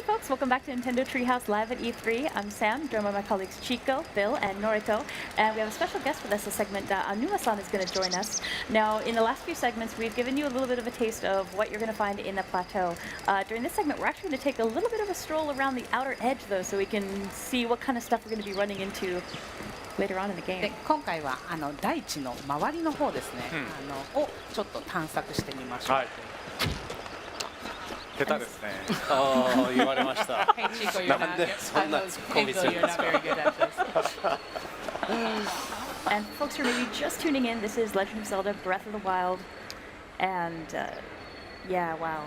folks, welcome back to Nintendo Treehouse Live at E3. I'm Sam, joined by my colleagues Chico, Bill, and Noriko. And we have a special guest with us this segment. Anuma-san is going to join us. Now, in the last few segments, we've given you a little bit of a taste of what you're going to find in the Plateau. During this segment, we're actually going to take a little bit of a stroll around the outer edge, though, so we can see what kind of stuff we're going to be running into later on in the game. で今回は大地の周りの方ですね、をちょっと探索してみましょう。はい。下手ですね。ああ、言われました。Hey Chico, you're なんでそんなツッコミするん you're です not か。 very good at this. And folks who are maybe just tuning in, this is Legend of Zelda Breath of the Wild. And yeah, wow.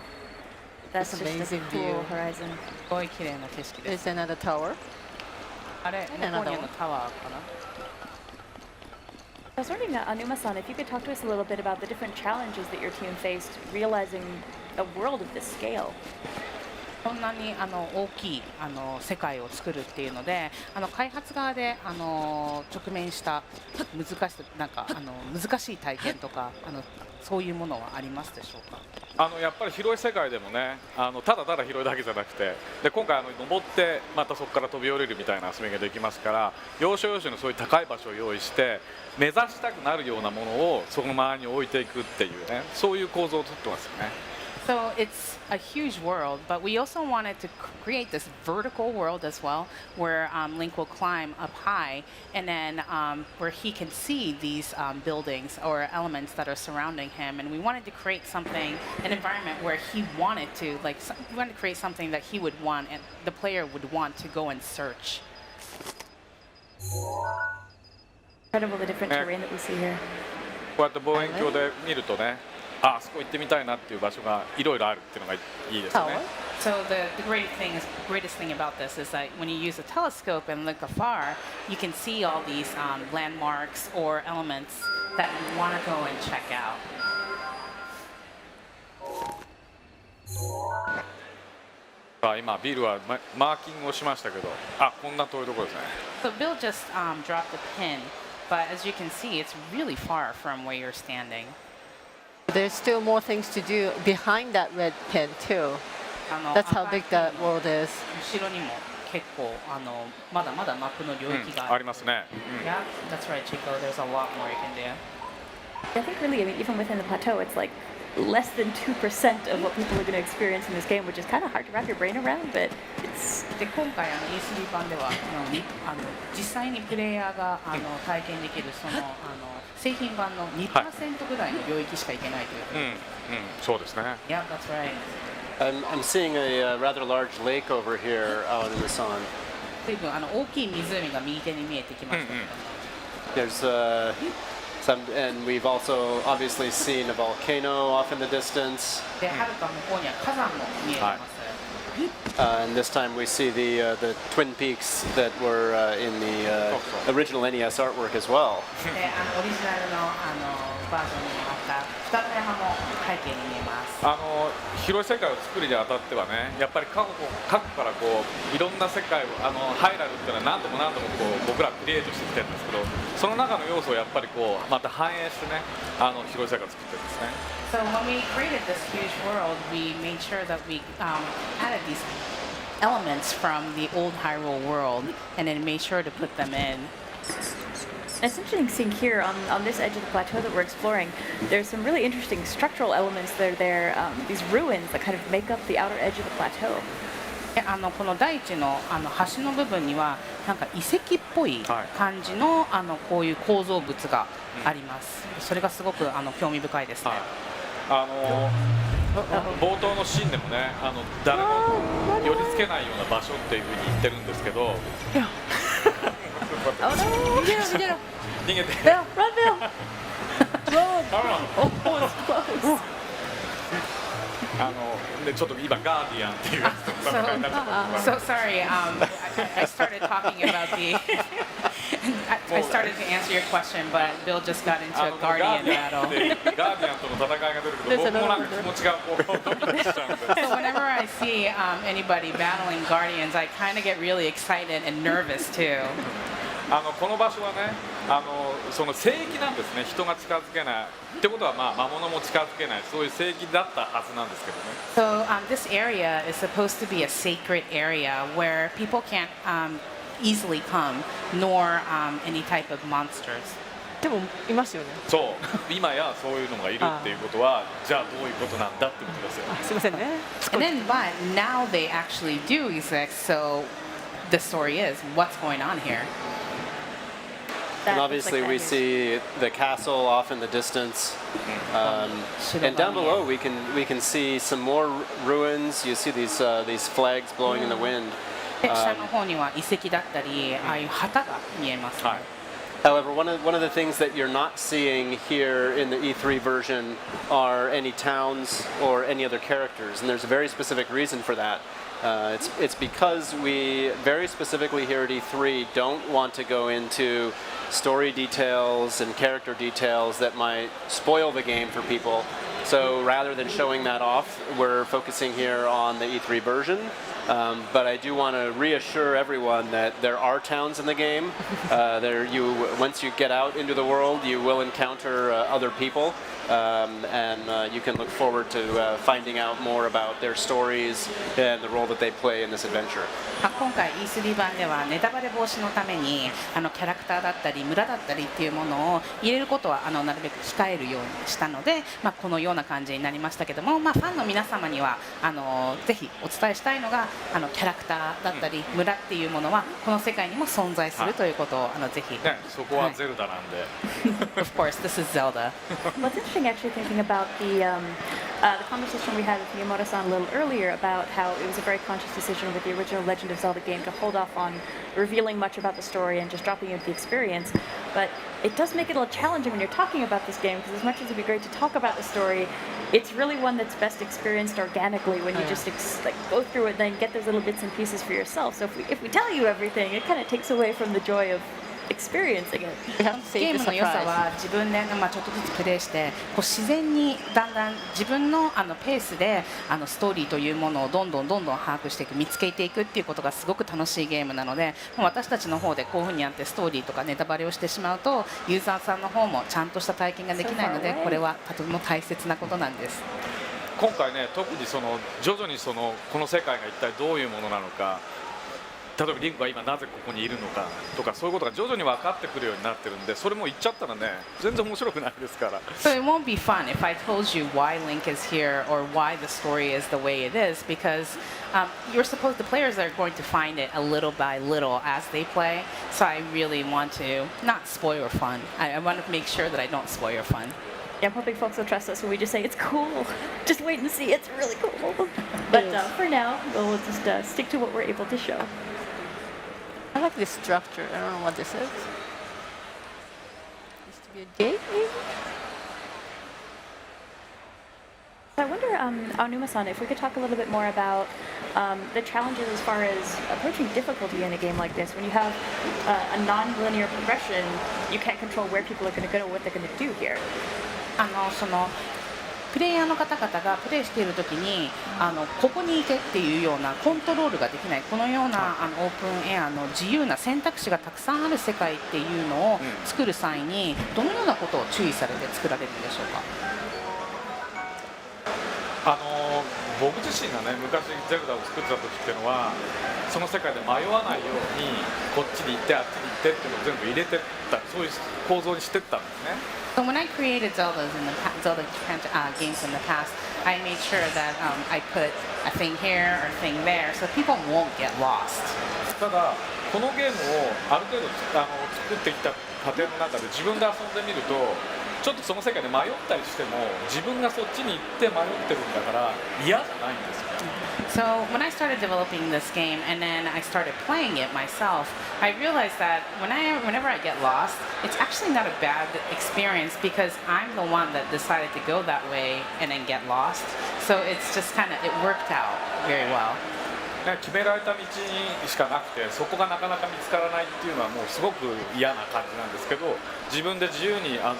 That's just amazing a cool view. horizon. すごい綺麗な景色です。 Is another tower? あれ、向こうにあのタワーかな。I was wondering, Anuma-san, if you could talk to us a little bit about the different challenges that your team faced realizing a world of this scale. こんなに大きい世界を作るっていうので、開発側で直面した難しい体験とかそういうものはありますでしょうか。やっぱり広い世界でもね、ただただ広いだけじゃなくて、で今回登ってまたそこから飛び降りるみたいな遊びができますから、要所要所のそういう高い場所を用意して目指したくなるようなものをその周りに置いていくっていうね、そういう構造をとってますよね。So it's a huge world, but we also wanted to create this vertical world as well, where Link will climb up high, and then where he can see these buildings or elements that are surrounding him. And we wanted to create something, an environment where he wanted to, we wanted to create something that he would want, and the player would want to go and search. Incredible the different terrain that we see here. こうやって望遠鏡で見るとね、あそこ行ってみたいなっていう場所がいろいろあるっていうのがいいですよね。So the greatest thing about this is that when you use a telescope and look afar, you can see all these landmarks or elements that you want to go and check out. 今ビルはマーキングをしましたけど、こんな遠いところですね。So Bill just dropped a pin, but as you can see, it's really far from where you're standing. There's still more things to do behind that red pin too. That's how big that world is. 後ろにも結構まだまだマップの領域がありますね。Yeah, that's right, Chico. There's a lot more you can do. I think really, even within the plateau, it's like less than 2% of what people are going to experience in this game, which is kind of hard to wrap your brain around, but it's... で今回E3 版では実際にプレイヤーが体験できるその製品版の 2% ぐらいの領域しか行けないという。そうですね。Yeah, that's right. I'm seeing a rather large lake over here out in the sun. 随分大きい湖が右手に見えてきましたけども。There's some, and we've also obviously seen a volcano off in the distance. で、はるか向こうには火山も見えてます。And this time we see the Twin Peaks that were in the original NES artwork as well. で、オリジナルのバージョンにもあった二つ山も背景に見えます。広い世界を作るにあたってはね、やっぱり過去からこういろんな世界をハイラルっていうのは何度もこう僕らクリエイトしてきてるんですけど、その中の要素をやっぱりこうまた反映してね、広い世界を作ってるんですね。So when we created this huge world, we made sure that we added these elements from the old Hyrule world, and then made sure to put them in. It's interesting seeing here on this edge of the plateau that we're exploring, there's some really interesting structural elements that are there, these ruins that kind of make up the outer edge of the plateau. この大地の橋の部分にはなんか遺跡っぽい感じのこういう構造物があります。それがすごく興味深いですね。冒頭のシーンでもね、誰も寄りつけないような場所っていうふうに言ってるんですけど。逃げて。Bill, run, Bill! Run! でちょっと今ガーディアンっていうやつと戦いになっちゃった。So sorry, I started talking about the. I started to answer your question, but Bill just got into a Guardian battle. ガーディアンとの戦いが出るけど、僕もなんか気持ちがこうドキドキしちゃうんで。So whenever I see anybody battling Guardians, I kind of get really excited and nervous too. この場所はねその聖域なんですね。人が近づけないってことは、魔物も近づけない、そういう聖域だったはずなんですけどね。 So this area is supposed to be a sacred area where people can't easily come, nor any type of monsters. でもいますよね。そう今やそういうのがいるっていうことは、じゃあどういうことなんだってことですよ。すいませんね。 And then, but now they actually do exist. So the story is what's going on here. That And looks obviously, like we that see the castle off in the distance, and down below we can see some more ruins. You see these flags blowing in the wind. で下の方には遺跡だったり、ああいう旗が見えますね。はい。 However, one of the things that you're not seeing here in the E3 version are any towns or any other characters, and there's a very specific reason for that. It's because we very specifically here at E3 don't want to go into story details and character details that might spoil the game for people. So rather than showing that off, we're focusing here on the E3 version. But I do want to reassure everyone that there are towns in the game. Once you get out into the world, you will encounter other people, and you can look forward to finding out more about their stories and the role that they play in this adventure. 今回 E3 版ではネタバレ防止のためにキャラクターだったり村だったりっていうものを入れることはなるべく控えるようにしたので、このような感じになりましたけども、ファンの皆様にはぜひお伝えしたいのがキャラクターだったり村っていうものはこの世界にも存在するということをぜひ。ね、そこはゼルダなんで。Of course, this is Zelda. What's interesting, actually, thinking about the conversation we had with Miyamoto-san a little earlier about how it was a very conscious decision with the original Legend of Zelda game to hold off on revealing much about the story and just dropping you into the experience. But it does make it a little challenging when you're talking about this game, because as much as it'd be great to talk about the story, it's really one that's best experienced organically when you just go through it and then get those little bits and pieces for yourself. So if we tell you everything, it kind of takes away from the joy of experiencing it. We have to ゲ save ー the ムの良さ surprise. は自分で、ちょっとずつプレイして自然にだんだん自分のペースでストーリーというものをどんどん把握していく、見つけていくっていうことがすごく楽しいゲームなので、もう私たちの方でこういうふうにやってストーリーとかネタバレをしてしまうとユーザーさんの方もちゃんとした体験ができないので、これはとても大切なことなんです。今回ね、特に徐々にこの世界が一体どういうものなのか、例えばリンクが今なぜここにいるのかとか、そういうことが徐々に分かってくるようになってるんで、それも言っちゃったらね、全然面白くないですから。 So it won't be fun if I told you why Link is here or why the story is the way it is, because the players are going to find it a little by little as they play. So I really want to not spoil your fun. I want to make sure that I don't spoil your fun. Yeah, I'm hoping folks will trust us when we just say it's cool. Just wait and see, it's really cool. But for now, we'll just stick to what we're able to show. I like this structure. I don't know what this is. Used to be a gate, maybe? So I wonder, Aonuma-san, if we could talk a little bit more about the challenges as far as approaching difficulty in a game like this. When you have a non-linear progression, you can't control where people are going to go or what they're going to do here. プレイヤーの方々がプレイしているときにここに行けっていうようなコントロールができない、このようなオープンエアの自由な選択肢がたくさんある世界っていうのを作る際にどのようなことを注意されて作られるんでしょうか。僕自身がね、昔ゼルダを作ってた時っていうのは、その世界で迷わないようにこっちに行ってあっちに行ってっていうのを全部入れてった、そういう構造にしてったんですね。 So when I created Zelda games in the past, I made sure that I put a thing here or a thing there so people won't get lost. ただこのゲームをある程度作ってきた過程の中で自分で遊んでみると、ちょっとその世界で迷ったりしても自分がそっちに行って迷ってるんだから嫌じゃないんですよ。 So when I started developing this game and then I started playing it myself, I realized that whenever I get lost, it's actually not a bad experience because I'm the one that decided to go that way and then get lost. So it's just it worked out very well. ね、決められた道にしかなくて、そこがなかなか見つからないっていうのはもうすごく嫌な感じなんですけど、自分で自由に行っ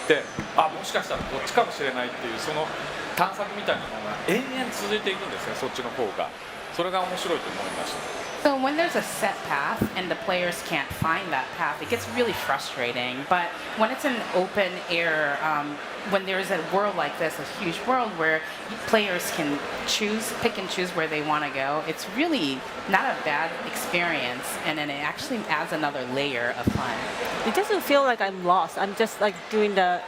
て、もしかしたらこっちかもしれないっていうその探索みたいなのが延々続いていくんですね、そっちの方が。それが面白いと思いました。So when there's a set path and the players can't find that path, it gets really frustrating. But when it's an open air, when there's a world like this, a huge world where players can pick and choose where they want to go, it's really not a bad experience, and then it actually adds another layer of fun. It doesn't feel like I'm lost. I'm just like doing the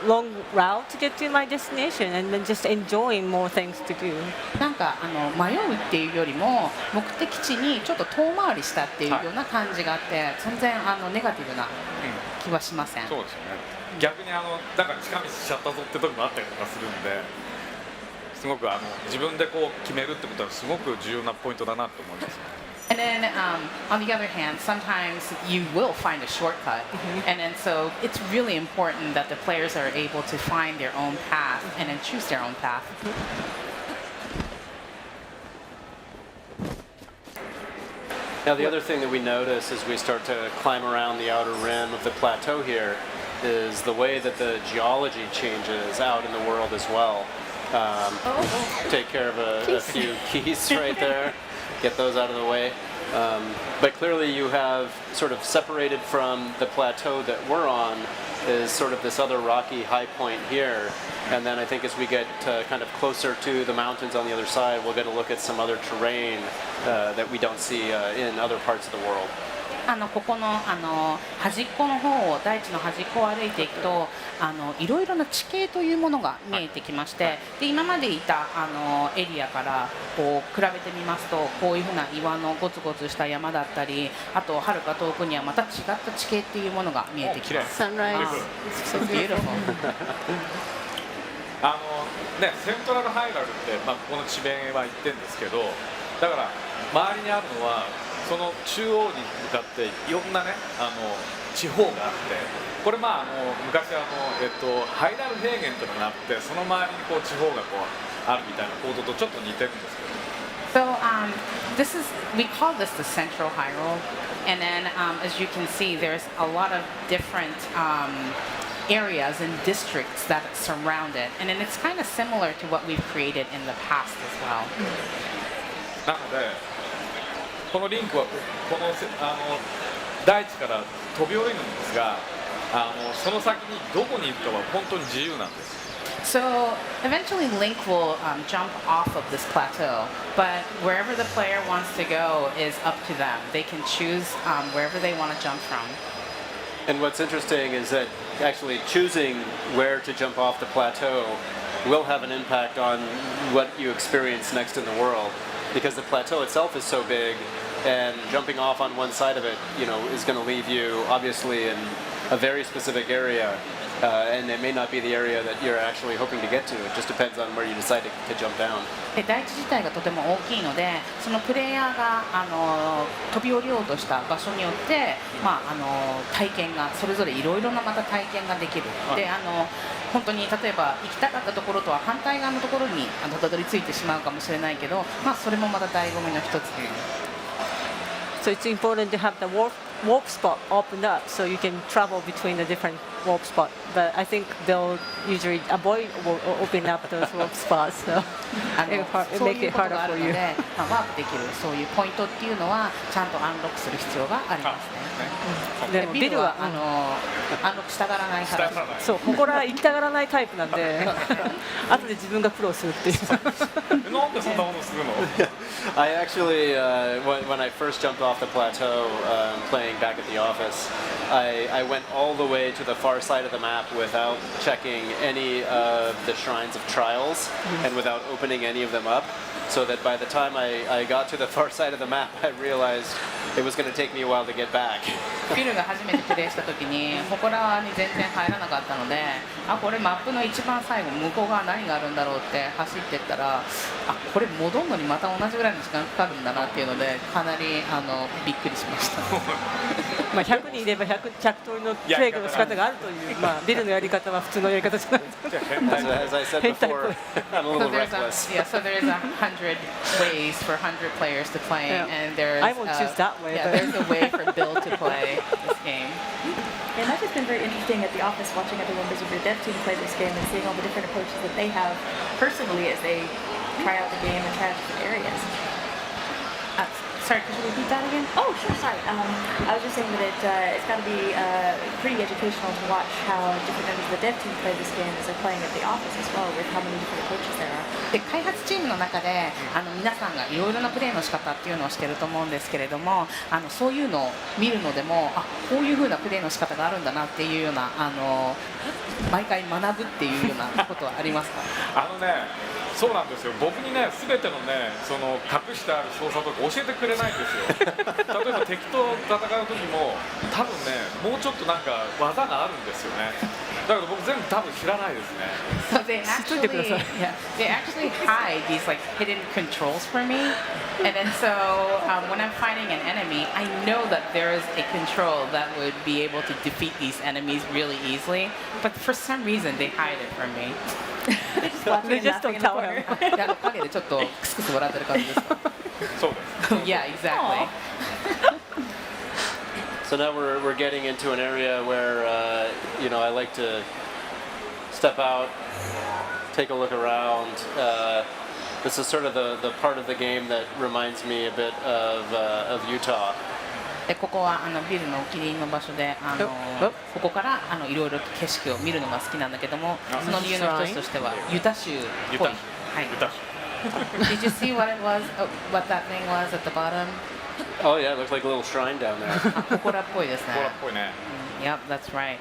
long route to get to my destination, and then just enjoying more things to do. なんか迷うっていうよりも目的地にちょっと遠回りしたっていうような感じがあって、全然ネガティブな気はしません。そうですよね。逆になんか近道しちゃったぞって時もあったりとかするんで、すごく自分でこう決めるってことはすごく重要なポイントだなと思います。And then on the other hand, sometimes you will find a shortcut, and then so it's really important that the players are able to find their own path and then choose their own path. Now, the other thing that we notice as we start to climb around the outer rim of the plateau here is the way that the geology changes out in the world as well. Take care of a few keys right there, get those out of the way. But clearly you have sort of separated from the plateau that we're on is sort of this other rocky high point here. And then I think as we get kind of closer to the mountains on the other side, we'll get a look at some other terrain that we don't see in other parts of the world. ここの端っこの方を大地の端っこを歩いていくといろいろな地形というものが見えてきまして、で今までいたエリアからこう比べてみますと、こういうふうな岩のゴツゴツした山だったり、あと遥か遠くにはまた違った地形っていうものが見えてきます。Sunrise. So beautiful. セントラルハイラルって、ここの地名は言ってるんですけど、だから周りにあるのはその中央に向かっていろんなね地方があって、これ昔ハイラル平原というのがあって、その周りにこう地方がこうあるみたいな構造とちょっと似てるんですけど。So we call this the Central Hyrule, and then as you can see, there's a lot of different areas and districts that surround it, and then it's kind of similar to what we've created in the past as well. なのでこのリンクはこの大地から飛び降りるんですが、その先にどこに行くかは本当に自由なんです。So eventually Link will jump off of this plateau, but wherever the player wants to go is up to them. They can choose wherever they want to jump from. And what's interesting is that actually choosing where to jump off the plateau will have an impact on what you experience next in the world, because the plateau itself is so big, and jumping off on one side of it, is going to leave you obviously in a very specific area, and it may not be the area that you're actually hoping to get to. It just depends on where you decide to jump down. で大地自体がとても大きいので、そのプレイヤーが飛び降りようとした場所によって、体験がそれぞれいろいろなまた体験ができる。で本当に例えば行きたかったところとは反対側のところにたどり着いてしまうかもしれないけど、それもまた醍醐味の一つで。So it's important to have the warp spot opened up so you can travel between the different warp spots. But I think they'll usually avoid opening up those warp spots, so it make it harder for you. ワープできるそういうポイントっていうのはちゃんとアンロックする必要がありますね。でビルはアンロックしたがらないから。そう、ここら行きたがらないタイプなんで、後で自分が苦労するっていう。なんでそんなことするのI actually, when I first jumped off the plateau playing back at the office, I went all the way to the far side of the map without checking any of the shrines of trials and without opening any of them up, so that by the time I got to the far side of the map, I realized it was going to take me a while to get back. ビルが初めてプレイした時に祠に全然入らなかったので、これマップの一番最後向こう側何があるんだろうって走ってったら、これ戻るのにまた同じぐらいの時間かかるんだなっていうので、かなりびっくりしました。100人いれば100通りのプレイの仕方があるという、ビルのやり方は普通のやり方じゃない。As I said before, I'm a little reckless. So there is 100 ways for 100 players to play, and there's I won't choose that way. There's a way for Bill to play this game. And that's just been very interesting at the office, watching other members of your dev team play this game and seeing all the different approaches that they have personally as they try out the game and try out different areas. Sorry, could you repeat that again? Oh, sure. Sorry. I was just saying that it's got to be pretty educational to watch how different members of the dev team play this game as they're playing at the office as well, with how many different approaches there are. で開発チームの中で皆さんがいろいろなプレーの仕方っていうのをしてると思うんですけれどもそういうのを見るのでもこういう風なプレーの仕方があるんだなっていうような毎回学ぶっていうようなことはありますか？そうなんですよ。僕にね、全てのね、その隠してある操作とか教えてくれないんですよ。例えば敵と戦う時も、多分ね、もうちょっとなんか技があるんですよね。だけど僕全部多分知らないですね。So they actually hide these like hidden controls for me, and then so when I'm fighting an enemy, I know that there is a control that would be able to defeat these enemies really easily, but for some reason they hide it from me. They just don't tell her. 影でちょっとクスクス笑ってる感じですか？そうです。Yeah, exactly. So now we're getting into an area where I like to step out, take a look around. This is sort of the part of the game that reminds me a bit of Utah. でここはビルのお気に入りの場所でここからいろいろ景色を見るのが好きなんだけどもその理由の一つとしてはユタ州っぽい。はい。Did you see what it was? What that thing was at the bottom? Oh yeah, it looks like a little shrine down there. 祠っぽいですね。ほらっぽいね。Yep, that's right.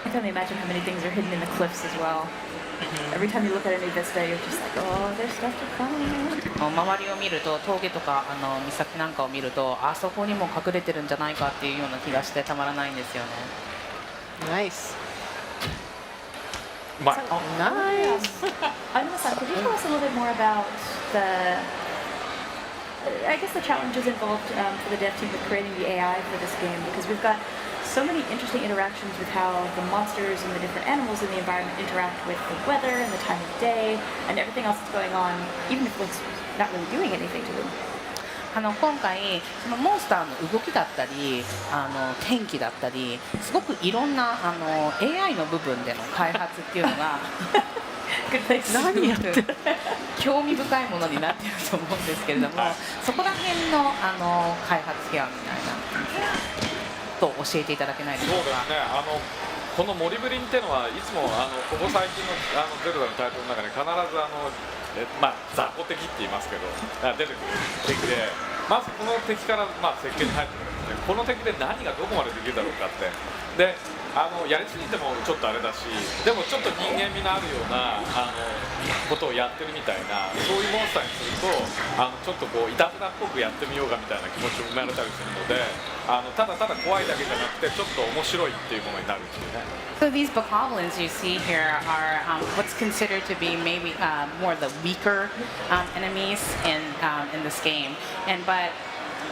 I can only imagine how many things are hidden in the cliffs as well. Every time you look at a new vista, you're just like, oh, there's stuff to find. 周りを見ると峠とか岬なんかを見るとあそこにも隠れてるんじゃないかっていうような気がしてたまらないんですよね。Nice. うまい。 Nice. Anuma-san, could you tell us a little bit more about I guess the challenges involved for the dev team with creating the AI for this game, because we've got so many interesting interactions with how the monsters and the different animals in the environment interact with the weather and the time of day and everything else that's going on, even if Link's not really doing anything to them. 今回そのモンスターの動きだったり天気だったりすごくいろんなAI の部分での開発っていうのが何やって興味深いものになっていると思うんですけれどもそこら辺の開発秘話みたいなと教えていただけないでしょうか。そうですね。このモリブリンっていうのはいつもここ最近のゼルダのタイトルの中に必ず雑魚敵って言いますけど出てくる敵でまずこの敵から設計に入ってくるんですね。この敵で何がどこまでできるだろうかってでやりすぎてもちょっとあれだしでもちょっと人間味のあるようなことをやってるみたいなそういうモンスターにするとちょっとこういたずらっぽくやってみようかみたいな気持ちを生まれたりするのでただただ怖いだけじゃなくてちょっと面白いっていうものになるっていうね。So these bokoblins you see here are what's considered to be maybe more the weaker enemies in this game, but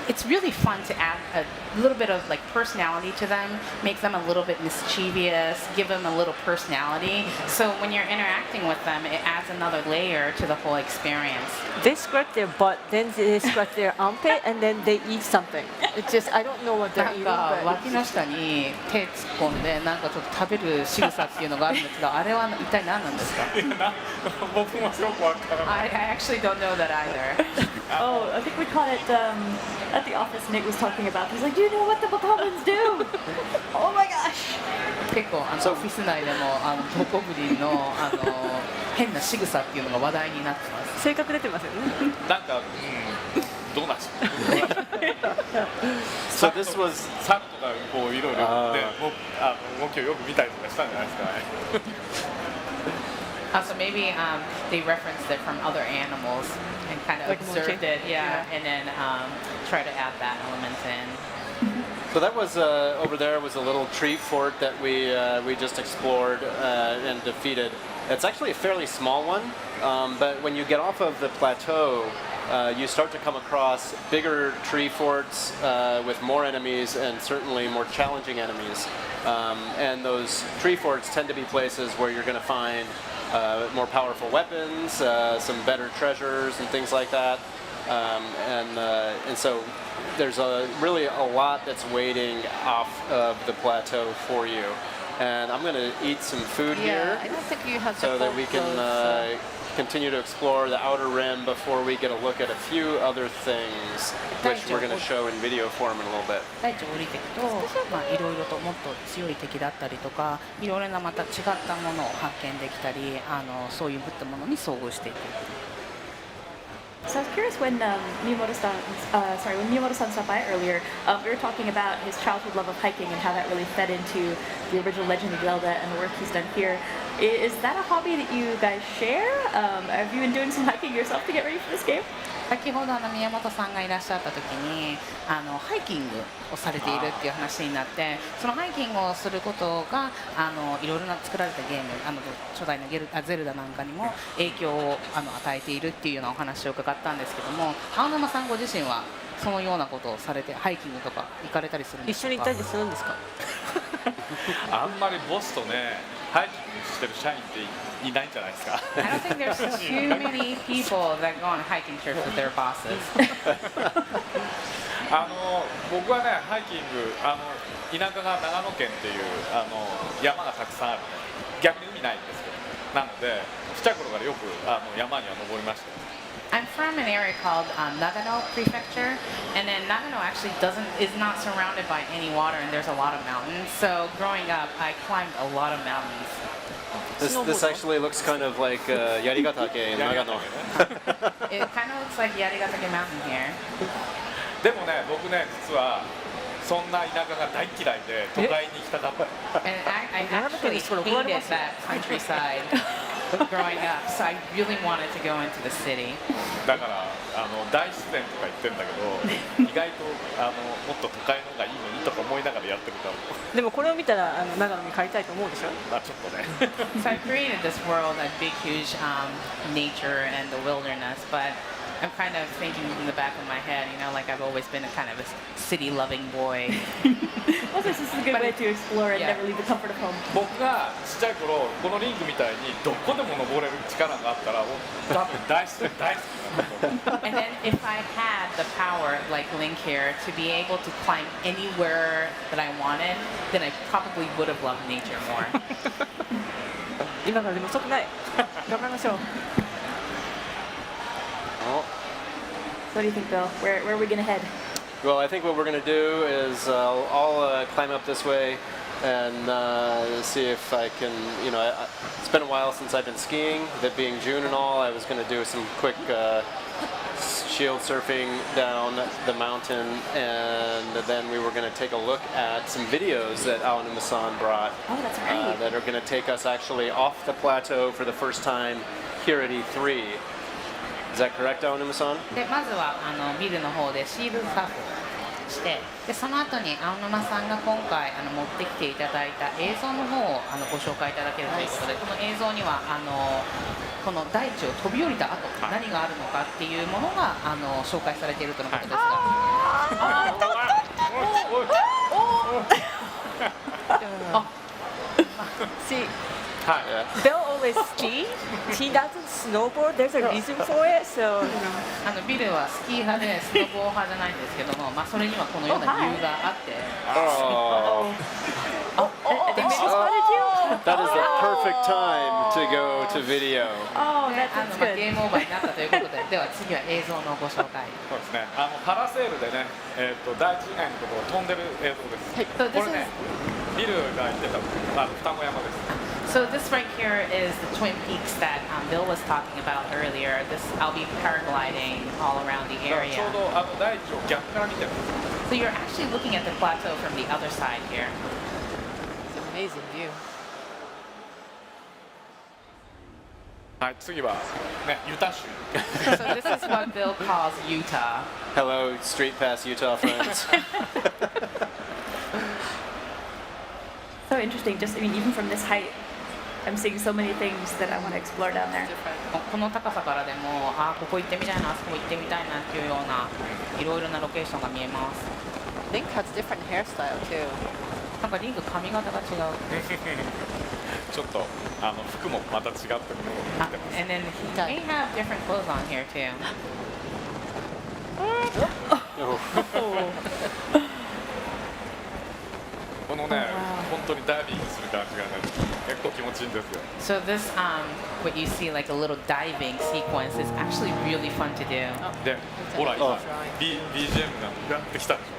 it's really fun to add a little bit of like personality to them, make them a little bit mischievous, give them a little personality. So when you're interacting with them, it adds another layer to the whole experience. They scratch their butt, then they scratch their armpit, and then they eat something. It's just I don't know what な they're ん eating, か but 脇の下に手突っ込んでなんかちょっと食べる仕草っていうのがあるんですけどあれは一体何なんですか？僕もすごくわからない。 I actually don't know that either. Oh, I think we caught it at the office. Nick was talking about. He's like, "Do you know what the bokoblins do?" Oh my gosh! 結構オフィス内でもボコブリンの変な仕草っていうのが話題になってます。性格出てますよね。なんか、どうなんですか。So this was 猿とかこういろいろで動きをよく見たりとかしたんじゃないですかね。So maybe they referenced it from other animals and kind of Like observed monkey? it, yeah, and then try to add that element in. So that was over there was a little tree fort that we just explored and defeated. It's actually a fairly small one, but when you get off of the plateau, you start to come across bigger tree forts with more enemies and certainly more challenging enemies. And those tree forts tend to be places where you're going to find more powerful weapons, some better treasures and things like that. And so there's really a lot that's waiting off of the plateau for you. And I'm going to eat some food here I don't think you have so that we can continue to explore the outer rim before we get a look at a few other things, which we're going to show in video form in a little bit. 大地を降りていくと、いろいろともっと強い敵だったりとか、いろいろなまた違ったものを発見できたり、そういうものに遭遇していく。So I was curious when when Miyamoto-san stopped by earlier, we were talking about his childhood love of hiking and how that really fed into the original Legend of Zelda and the work he's done here. Is that a hobby that you guys share? Have you been doing some hiking yourself to get ready for this game? 先ほど宮本さんがいらっしゃった時にハイキングをされているっていう話になって、そのハイキングをすることがいろいろな作られたゲーム初代のゼルダなんかにも影響を与えているっていうようなお話を伺ったんですけども、青沼さんご自身はそのようなことをされてハイキングとか行かれたりするんですか？一緒に行ったりするんですか？あんまりボスとねハイキングしてる社員っていないんじゃないですか。I don't think there's too many people that go on hiking trips with their bosses. 僕はねハイキング田舎が長野県っていう山がたくさんある、逆に海ないんですけど、なのでちっちゃい頃からよく山には登りました。I'm from an area called Nagano Prefecture, and then Nagano actually is not surrounded by any water, and there's a lot of mountains. So growing up, I climbed a lot of mountains. This actually looks kind of like Yarigatake in Nagano. It kind of looks like Yarigatake Mountain here. でもね僕ね実はそんな田舎が大嫌いで都会に行きたかった。And I actually hated that countryside growing up, so I really wanted to go into the city. だから大自然とか言ってんだけど意外ともっと都会の方がいいのにとか思いながらやってるかも。でもこれを見たら長野に帰りたいと思うでしょ？まあちょっとね。So I created this world, a big, huge nature and the wilderness, but I'm kind of thinking in the back of my head, like I've always been a kind of a city-loving boy. Well, this is a good way to explore and never leave the comfort of home. 僕がちっちゃい頃このリングみたいにどこでも登れる力があったら多分大好きなんだと思う。And then if I had the power, like Link here, to be able to climb anywhere that I wanted, then I probably would have loved nature more. 今からでも遅くない。頑張りましょう。What do you think, Bill? Where are we going to head? Well, I think what we're going to do is I'll climb up this way and see if I can, it's been a while since I've been skiing, that being June and all, I was going to do some quick shield surfing down the mountain, and then we were going to take a look at some videos that Aonuma-san brought. Oh, that's right. That are going to take us actually off the plateau for the first time here at E3. Is that correct, Aonuma-san? でまずはビルの方でシールドサーフをして、でその後に青沼さんが今回持ってきていただいた映像の方をご紹介いただけるということで、この映像にはこの大地を飛び降りた後、何があるのかっていうものが紹介されているとのことですが。See, Yeah. Bill always ski. He doesn't snowboard. There's a reason for it. So ビルはスキー派でスノボー派じゃないんですけども、それにはこのような理由があって。Oh. They maybe spotted you? That is the perfect time to go to video. Oh, that's ゲー good. ムオーバーになったということで、では次は映像のご紹介。そうですね。パラセールでね、大地以外のところを飛んでる映像です。So こ this れね is ビルが言ってた双子山です。So this right here is the Twin Peaks that Bill was talking about earlier. I'll be paragliding all around the ちょ area. うど大地を逆から見てるんです。 So you're actually looking at the plateau from the other side here. it's an amazing view. はい、次はねユタ州。 So this is what Bill calls Utah. Hello, Street Pass Utah friends. So interesting. Even from this height, I'm seeing so many things that I want to explore down there. この高さからでも、ここ行ってみたいな、あそこ行ってみたいなっていうようないろいろなロケーションが見えます。 Link has different hairstyle too. なんかリンク髪型が違う。ちょっと服もまた違ってるのを着てます。 And then he may have different clothes on here too. Oh. このね、この当にダイビングする感じがね結構気持ちいいんですよ。 So this, what you see, like a little diving sequence, is actually really fun to do. でほら今 BGM がガッてきたでしょ。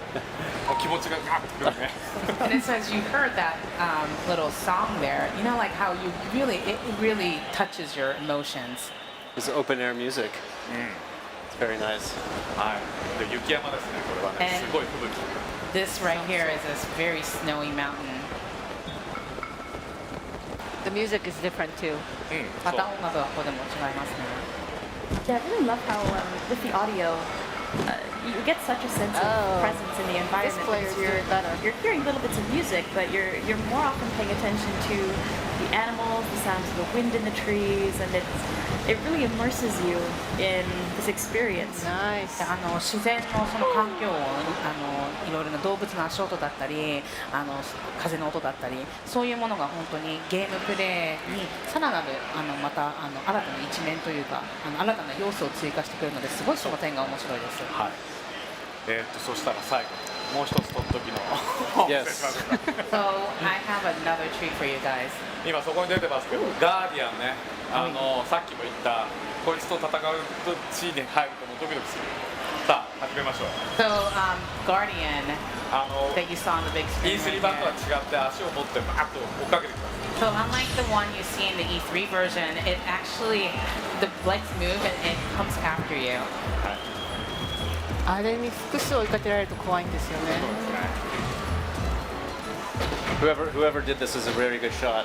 もう気持ちがガッてくるね。 And it says you heard that little song there. You know, like how you it really touches your emotions. It's open air music. It's very nice. はい。で雪山ですねこれはね。すごい吹雪。 This right here is this very snowy mountain. The music is different too. また音楽がここでも違いますね。 Yeah, I really love how with the audio, you get such a sense of presence in the environment. This player is because doing better. You're hearing little bits of music, but you're more often paying attention to the animals, the sounds of the wind in the trees, and it really immerses you in this experience. Nice. 自然のその環境音、いろいろな動物の足音だったり、風の音だったり、そういうものが本当にゲームプレイにさらなるまた新たな一面というか、新たな要素を追加してくるので、すごいその点が面白いです。はい。そしたら最後もう一つ取っときの Yes. So I have another treat for you guys. 今そこに出てますけどガーディアンね、さっきも言ったこいつと戦うシーンに入るともうドキドキする。さあ始めましょう。 So Guardian that you saw on the big screen. E3 right 版とは here. 違って足を持ってバーッと追っかけてきます。 So unlike the one you see in the E3 version, it actually the legs move and it comes after you. はい。あれに複数追いかけられると怖いんですよね。そうですね。 Whoever did this is a very good shot.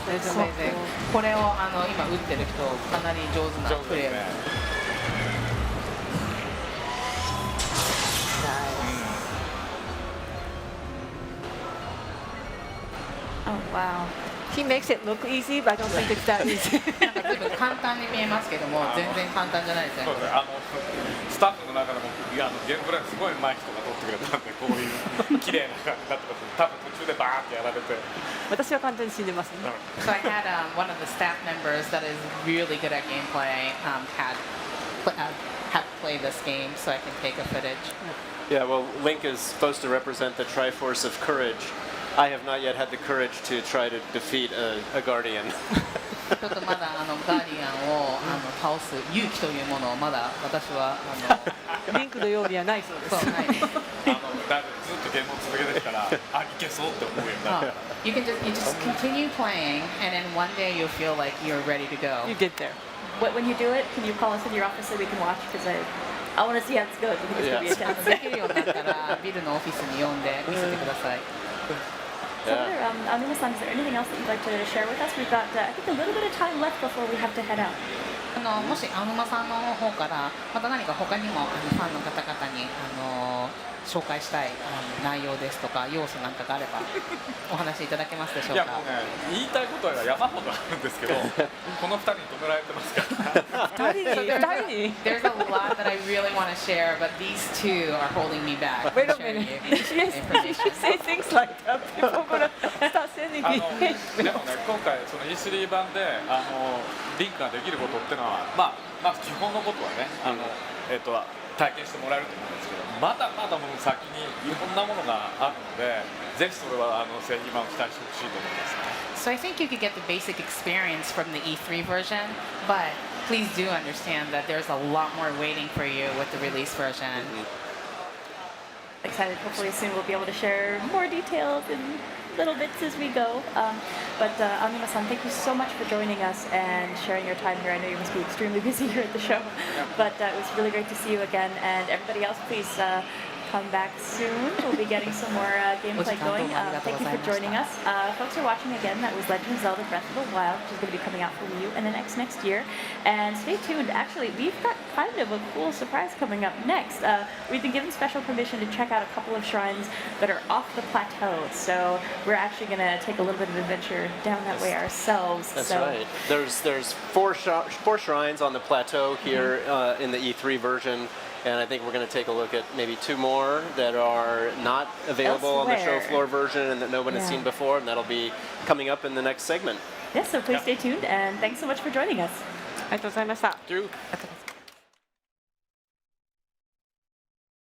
It's そう amazing. これを今打ってる人かなり上手な上プレー。手ですね。 Oh wow. He makes it look easy, but I don't think it's that easy. なんか随分簡単に見えますけども、全然簡単じゃないですね。そうですね。スタッフの中でもゲームプレイすごい上手い人が撮ってくれたんでこういう綺麗な感じになってます。多分途中でバーってやられて。私は完全に死んでますね。 So I had one of the staff members that is really good at gameplay had played this game, so I can take a footage. Yeah, well, Link is supposed to represent the Triforce of Courage. I have not yet had the courage to try to defeat a Guardian. ちょっとまだガーディアンを倒す勇気というものをまだ私はリンクのようにはないそうです。そうないです。だいぶずっとゲームを続けてるからいけそうって思うようになるから。 You just continue playing, and then one day you'll feel like you're ready to go. You get there. When you do it, can you call us in your office so we can watch? Because I want to see how it's good. I think it's going to be a challenge. できるようになったらビルのオフィスに呼んで見せてください。 So there, Anuma-san, is there anything else that you'd like to share with us? We've got, I think, a little bit of time left before we have to head out. もしアヌマさんの方からまた何か他にもファンの方々に紹介したい内容ですとか要素なんかがあればお話しいただけますでしょうか。いやもうね言いたいことは山ほどあるんですけどこの2人に止められてますから。There's a lot that I really want to share, but these two are holding me back. Wait a from sharing minute. you Yes, you should say things like that. People are gonna start sending で me. もね今回その E3 版でリンクができることっていうのはまず基本のことはね体験してもらえると思うんですけどまだまだもう先にいろんなものがあるのでぜひそれは製品版を期待してほしいと思いますね。 So I think you could get the basic experience from the E3 version, but please do understand that there's a lot more waiting for you with the release version. Excited. Hopefully soon we'll be able to share more details and little bits as we go. But Anuma-san, thank you so much for joining us and sharing your time here. I know you must be extremely busy here at the show, but it was really great to see you again. And everybody else, please come back soon. We'll be getting some more gameplay going. Thank you for joining us. Folks are watching again. That was Legend of Zelda Breath of the Wild, which is going to be coming out for Wii U and then next year. And stay tuned. Actually, we've got kind of a cool surprise coming up next. We've been given special permission to check out a couple of shrines that are off the plateau. So we're actually going to take a little bit of adventure down that way ourselves. That's right. There's four shrines on the plateau here in the E3 version. And I think we're going to take a look at maybe two more that are not available on the show floor version and that no one has seen before, and that'll be coming up in the next segment. Yes, so please stay tuned, and thanks so much for joining us. ありがとうございました。Thank you.